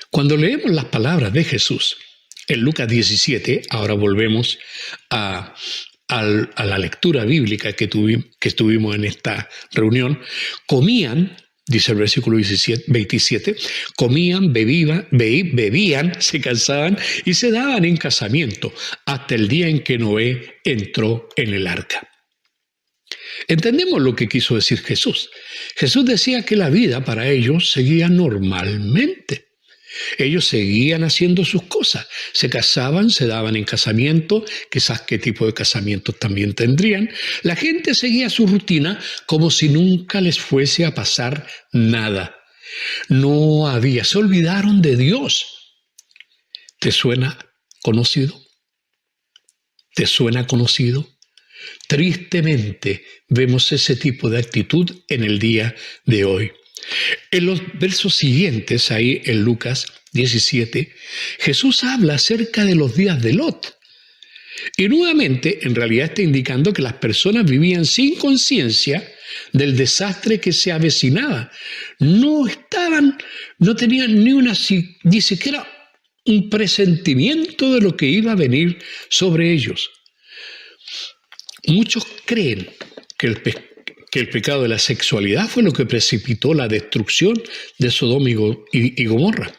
Speaker 2: Cuando leemos las palabras de Jesús en Lucas 17, ahora volvemos a la lectura bíblica que estuvimos en esta reunión, comían, dice el versículo 27, comían, bebían, se casaban y se daban en casamiento hasta el día en que Noé entró en el arca. Entendemos lo que quiso decir Jesús. Jesús decía que la vida para ellos seguía normalmente. Ellos seguían haciendo sus cosas, se casaban, se daban en casamiento, quizás qué tipo de casamientos también tendrían. La gente seguía su rutina como si nunca les fuese a pasar nada. Se olvidaron de Dios. ¿Te suena conocido? ¿Te suena conocido? Tristemente vemos ese tipo de actitud en el día de hoy. En los versos siguientes, ahí en Lucas 17, Jesús habla acerca de los días de Lot. Y nuevamente, en realidad está indicando que las personas vivían sin conciencia del desastre que se avecinaba. No tenían ni siquiera un presentimiento de lo que iba a venir sobre ellos. Muchos creen que el pecado de la sexualidad fue lo que precipitó la destrucción de Sodoma y Gomorra.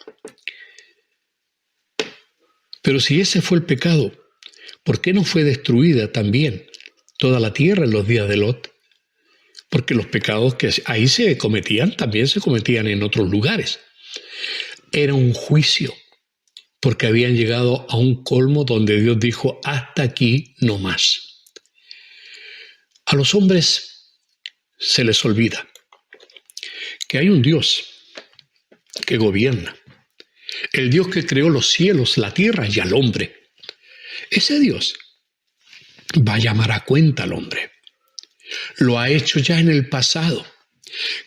Speaker 2: Pero si ese fue el pecado, ¿por qué no fue destruida también toda la tierra en los días de Lot? Porque los pecados que ahí se cometían, también se cometían en otros lugares. Era un juicio, porque habían llegado a un colmo donde Dios dijo, hasta aquí no más. A los hombres se les olvida que hay un Dios que gobierna, el Dios que creó los cielos, la tierra y al hombre. Ese Dios va a llamar a cuenta al hombre. Lo ha hecho ya en el pasado.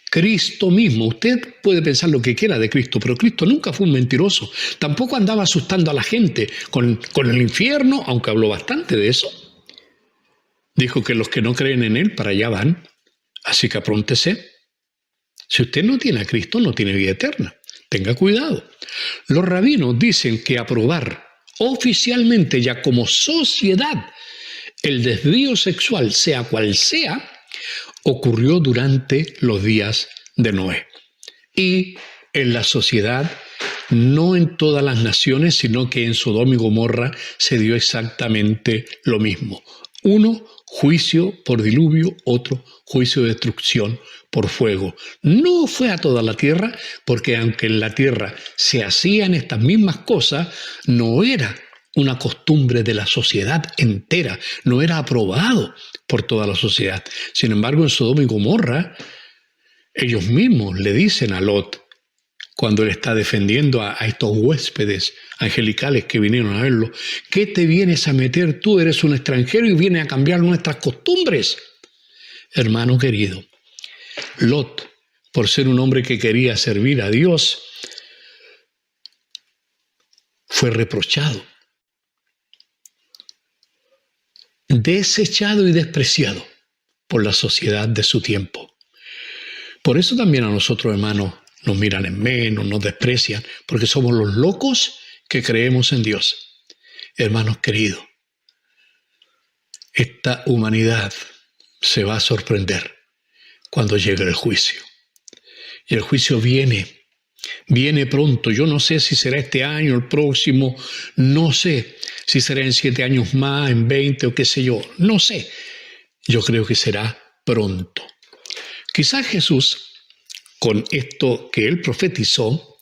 Speaker 2: Cristo mismo, usted puede pensar lo que quiera de Cristo, pero Cristo nunca fue un mentiroso. Tampoco andaba asustando a la gente con el infierno, aunque habló bastante de eso. Dijo que los que no creen en Él para allá van, así que apróntese. Si usted no tiene a Cristo, no tiene vida eterna. Tenga cuidado. Los rabinos dicen que aprobar oficialmente ya como sociedad el desvío sexual, sea cual sea, ocurrió durante los días de Noé. Y en la sociedad, no en todas las naciones, sino que en Sodoma y Gomorra se dio exactamente lo mismo. Uno, juicio por diluvio, otro, juicio de destrucción por fuego. No fue a toda la tierra, porque aunque en la tierra se hacían estas mismas cosas, no era una costumbre de la sociedad entera, no era aprobado por toda la sociedad. Sin embargo, en Sodoma y Gomorra, ellos mismos le dicen a Lot, cuando él está defendiendo a estos huéspedes angelicales que vinieron a verlo, ¿qué te vienes a meter tú? Eres un extranjero y vienes a cambiar nuestras costumbres. Hermano querido, Lot, por ser un hombre que quería servir a Dios, fue reprochado, desechado y despreciado por la sociedad de su tiempo. Por eso también a nosotros, hermanos, nos miran en menos, nos desprecian, porque somos los locos que creemos en Dios. Hermanos queridos, esta humanidad se va a sorprender cuando llegue el juicio. Y el juicio viene pronto. Yo no sé si será este año, el próximo, no sé si será en 7 años más, en 20 o qué sé yo, no sé. Yo creo que será pronto. Quizás Jesús, con esto que él profetizó,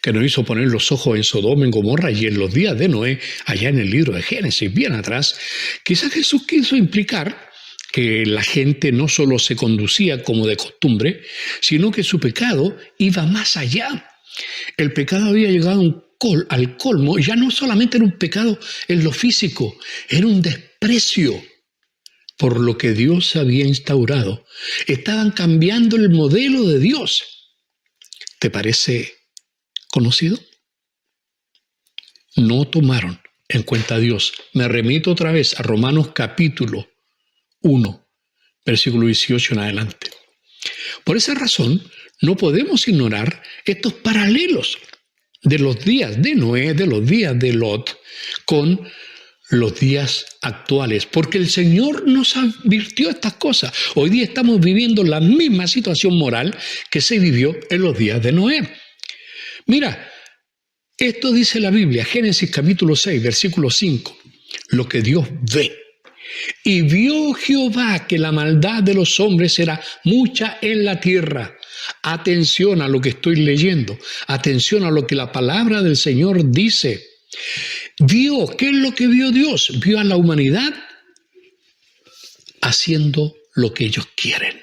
Speaker 2: que nos hizo poner los ojos en Sodoma, en Gomorra y en los días de Noé, allá en el libro de Génesis, bien atrás, quizás Jesús quiso implicar que la gente no solo se conducía como de costumbre, sino que su pecado iba más allá. El pecado había llegado al colmo, ya no solamente era un pecado en lo físico, era un desprecio por lo que Dios había instaurado. Estaban cambiando el modelo de Dios. ¿Te parece conocido? No tomaron en cuenta a Dios. Me remito otra vez a Romanos capítulo 1, versículo 18 en adelante. Por esa razón, no podemos ignorar estos paralelos de los días de Noé, de los días de Lot, con los días actuales, porque el Señor nos advirtió estas cosas. Hoy día estamos viviendo la misma situación moral que se vivió en los días de Noé. Mira, esto dice la Biblia, Génesis capítulo 6, versículo 5, lo que Dios ve. Y vio Jehová que la maldad de los hombres era mucha en la tierra. Atención a lo que estoy leyendo, atención a lo que la palabra del Señor dice. Vio, ¿qué es lo que vio Dios? Vio a la humanidad haciendo lo que ellos quieren.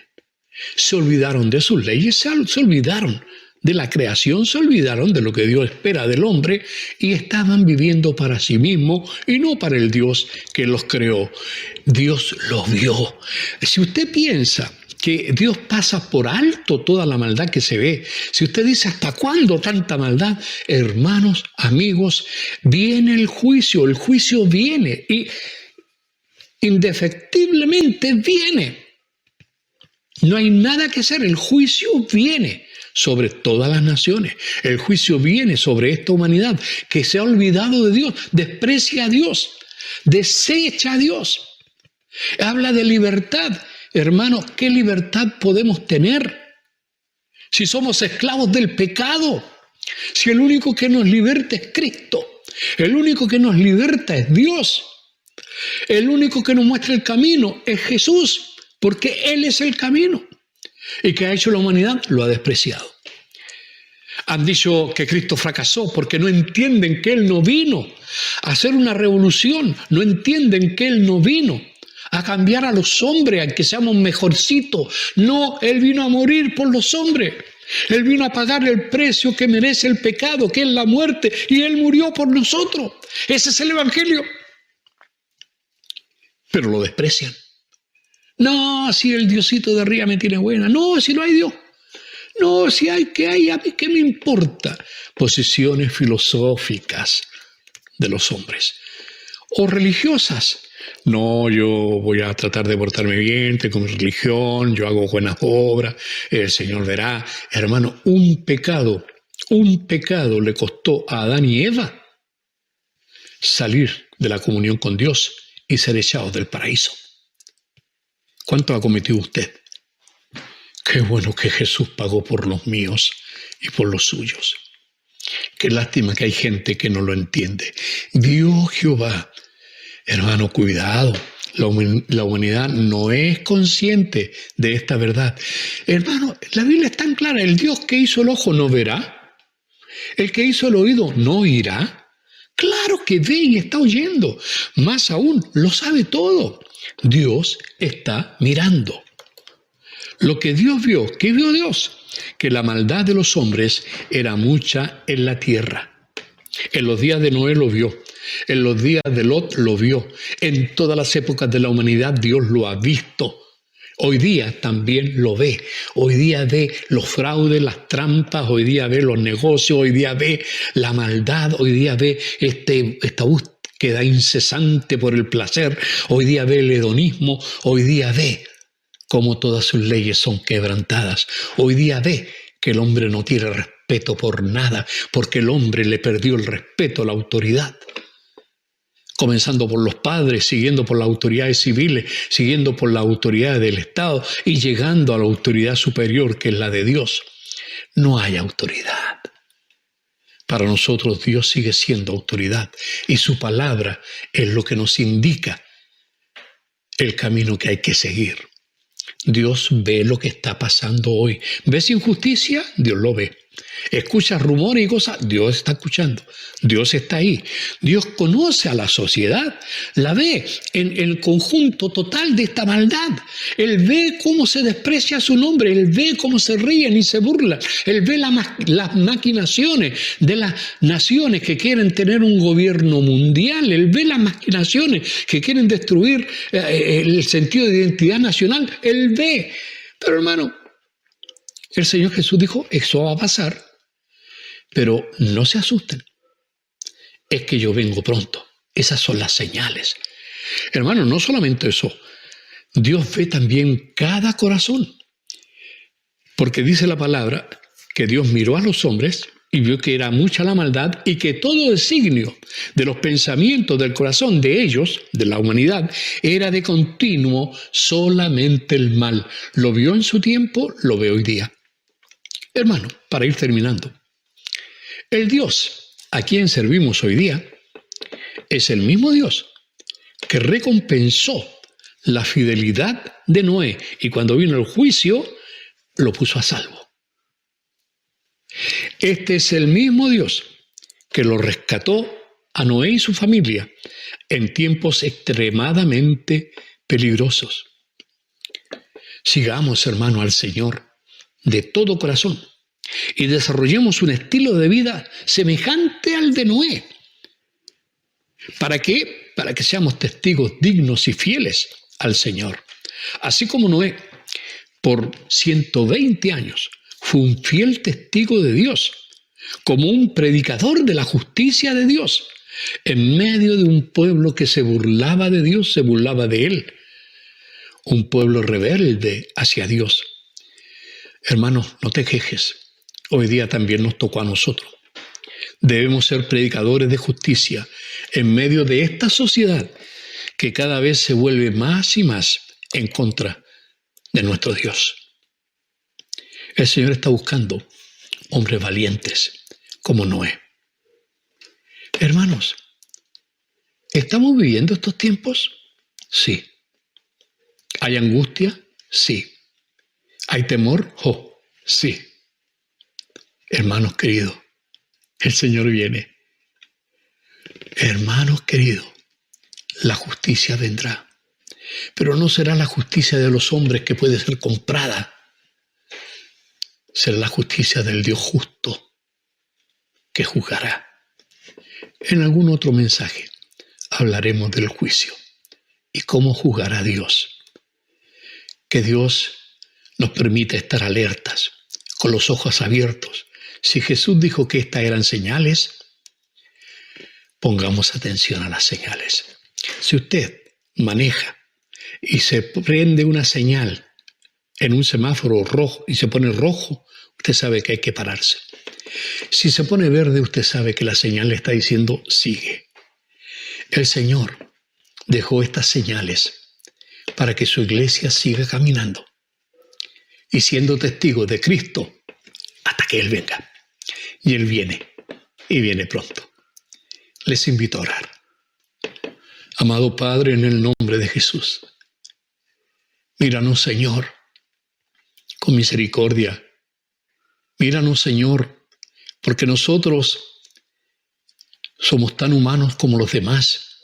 Speaker 2: Se olvidaron de sus leyes, se olvidaron de la creación, se olvidaron de lo que Dios espera del hombre y estaban viviendo para sí mismos y no para el Dios que los creó. Dios los vio. Si usted piensa que Dios pasa por alto toda la maldad que se ve, si usted dice ¿hasta cuándo tanta maldad? Hermanos, amigos, viene el juicio viene y indefectiblemente viene. No hay nada que hacer, el juicio viene sobre todas las naciones. El juicio viene sobre esta humanidad que se ha olvidado de Dios, desprecia a Dios, desecha a Dios. Habla de libertad. Hermanos, ¿qué libertad podemos tener si somos esclavos del pecado? Si el único que nos liberta es Cristo, el único que nos liberta es Dios, el único que nos muestra el camino es Jesús, porque Él es el camino. ¿Y qué ha hecho la humanidad? Lo ha despreciado. Han dicho que Cristo fracasó porque no entienden que Él no vino a hacer una revolución, no entienden que Él no vino a cambiar a los hombres, a que seamos mejorcitos. No, Él vino a morir por los hombres. Él vino a pagar el precio que merece el pecado, que es la muerte, y Él murió por nosotros. Ese es el Evangelio. Pero lo desprecian. No, si el Diosito de arriba me tiene buena. No, si no hay Dios. No, si hay, ¿qué hay? ¿A mí qué me importa? Posiciones filosóficas de los hombres. O religiosas. No, yo voy a tratar de portarme bien, tengo mi religión, yo hago buenas obras, el Señor verá. Hermano, un pecado le costó a Adán y Eva salir de la comunión con Dios y ser echados del paraíso. ¿Cuánto ha cometido usted? Qué bueno que Jesús pagó por los míos y por los suyos. Qué lástima que hay gente que no lo entiende. Vio Jehová. Hermano, cuidado. La humanidad no es consciente de esta verdad. Hermano, la Biblia es tan clara. El Dios que hizo el ojo no verá. El que hizo el oído no oirá. Claro que ve y está oyendo. Más aún, lo sabe todo. Dios está mirando. Lo que Dios vio, ¿qué vio Dios? Que la maldad de los hombres era mucha en la tierra. En los días de Noé lo vio. En los días de Lot lo vio. En todas las épocas de la humanidad Dios lo ha visto. Hoy día también lo ve. Hoy día ve los fraudes, las trampas, hoy día ve los negocios, hoy día ve la maldad, hoy día ve esta búsqueda incesante por el placer, hoy día ve el hedonismo, hoy día ve cómo todas sus leyes son quebrantadas. Hoy día ve que el hombre no tiene respeto por nada, porque el hombre le perdió el respeto a la autoridad. Comenzando por los padres, siguiendo por las autoridades civiles, siguiendo por las autoridades del Estado y llegando a la autoridad superior, que es la de Dios. No hay autoridad. Para nosotros Dios sigue siendo autoridad y su palabra es lo que nos indica el camino que hay que seguir. Dios ve lo que está pasando hoy. ¿Ves injusticia? Dios lo ve. ¿Escuchas rumores y cosas? Dios está escuchando. Dios está ahí. Dios conoce a la sociedad, la ve en el conjunto total de esta maldad. Él ve cómo se desprecia su nombre, Él ve cómo se ríen y se burlan, Él ve las maquinaciones de las naciones que quieren tener un gobierno mundial, Él ve las maquinaciones que quieren destruir el sentido de identidad nacional, Él ve. Pero hermano, el Señor Jesús dijo, eso va a pasar, pero no se asusten. Es que yo vengo pronto. Esas son las señales. Hermano, no solamente eso. Dios ve también cada corazón. Porque dice la palabra que Dios miró a los hombres y vio que era mucha la maldad y que todo designio de los pensamientos del corazón de ellos, de la humanidad, era de continuo solamente el mal. Lo vio en su tiempo, lo ve hoy día. Hermano, para ir terminando, el Dios a quien servimos hoy día es el mismo Dios que recompensó la fidelidad de Noé y cuando vino el juicio lo puso a salvo. Este es el mismo Dios que lo rescató a Noé y su familia en tiempos extremadamente peligrosos. Sigamos, hermano, al Señor de todo corazón y desarrollemos un estilo de vida semejante al de Noé. ¿Para qué? Para que seamos testigos dignos y fieles al Señor. Así como Noé, por 120 años, fue un fiel testigo de Dios, como un predicador de la justicia de Dios, en medio de un pueblo que se burlaba de Dios, se burlaba de Él, un pueblo rebelde hacia Dios. Hermanos, no te quejes. Hoy día también nos tocó a nosotros. Debemos ser predicadores de justicia en medio de esta sociedad que cada vez se vuelve más y más en contra de nuestro Dios. El Señor está buscando hombres valientes como Noé. Hermanos, ¿estamos viviendo estos tiempos? Sí. ¿Hay angustia? Sí. ¿Hay temor? Oh, sí. Hermanos queridos, el Señor viene. Hermanos queridos, la justicia vendrá. Pero no será la justicia de los hombres que puede ser comprada. Será la justicia del Dios justo que juzgará. En algún otro mensaje hablaremos del juicio y cómo juzgará Dios. Que Dios nos permita estar alertas, con los ojos abiertos. Si Jesús dijo que estas eran señales, pongamos atención a las señales. Si usted maneja y se prende una señal en un semáforo rojo y se pone rojo, usted sabe que hay que pararse. Si se pone verde, usted sabe que la señal le está diciendo sigue. El Señor dejó estas señales para que su iglesia siga caminando y siendo testigo de Cristo hasta que Él venga. Y Él viene, y viene pronto. Les invito a orar. Amado Padre, en el nombre de Jesús, míranos, Señor, con misericordia. Míranos, Señor, porque nosotros somos tan humanos como los demás.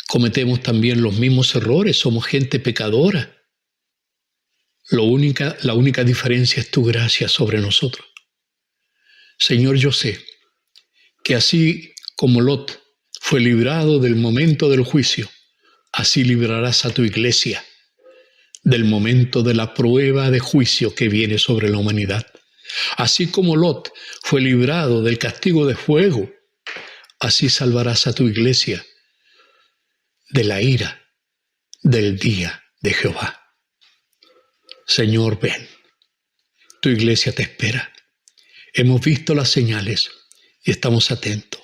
Speaker 2: Cometemos también los mismos errores, somos gente pecadora. La única diferencia es tu gracia sobre nosotros. Señor, yo sé que así como Lot fue librado del momento del juicio, así librarás a tu iglesia del momento de la prueba de juicio que viene sobre la humanidad. Así como Lot fue librado del castigo de fuego, así salvarás a tu iglesia de la ira del día de Jehová. Señor, ven. Tu iglesia te espera. Hemos visto las señales y estamos atentos.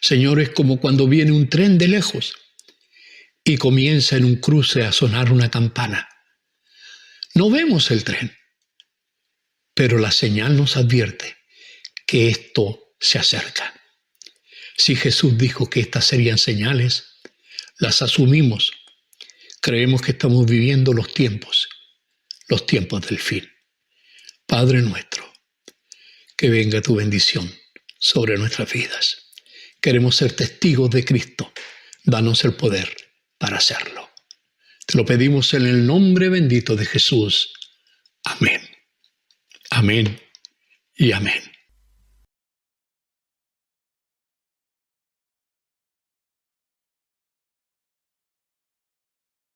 Speaker 2: Señor, es como cuando viene un tren de lejos y comienza en un cruce a sonar una campana. No vemos el tren, pero la señal nos advierte que esto se acerca. Si Jesús dijo que estas serían señales, las asumimos. Creemos que estamos viviendo los tiempos del fin. Padre nuestro, que venga tu bendición sobre nuestras vidas. Queremos ser testigos de Cristo. Danos el poder para hacerlo. Te lo pedimos en el nombre bendito de Jesús. Amén. Amén y amén.